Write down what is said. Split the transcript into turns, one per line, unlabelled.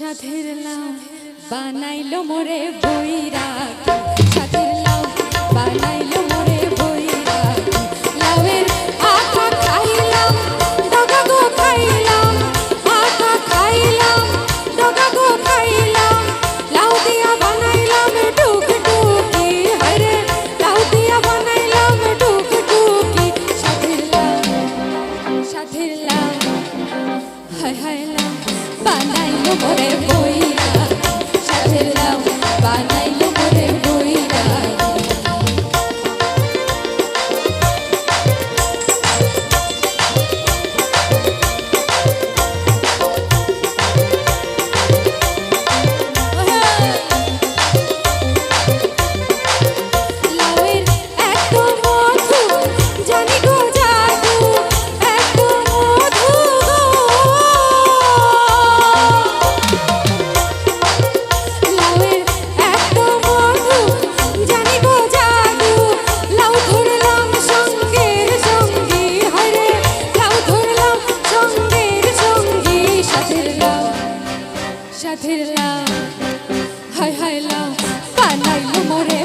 সাধের লাউ বানাইলো মোরে বৈরাগী, সাধের লাউ বানাইলো মোরে বৈরাগী। লাউয়ের আঠা খাইলাম ডগা গো খাইলাম, আঠা খাইলাম ডগা গো খাইলাম। লাউ দিয়া বানাইলাম টুকটুকি, হায়রে লাউ দিয়া বানাইলাম টুকটুকি। সাধের লাউ, সাধের লাউ, হায় হায় লাউ বানাইলো মোরে বৈরাগী, সাধের লাউ বানাইলো মোরে বৈরাগী। লাউয়ের এত মধু জানি গো জাদু, এত মধু গো। লাউয়ের এত মধু জানি গো জাদু, লাউ ধরলাম সঙ্গের সঙ্গী, হায়রে লাউ ধরলাম সঙ্গের সঙ্গী। সাধের লাউ, সাধের লাউ, হায় হায় লাউ বানাইলো মোরে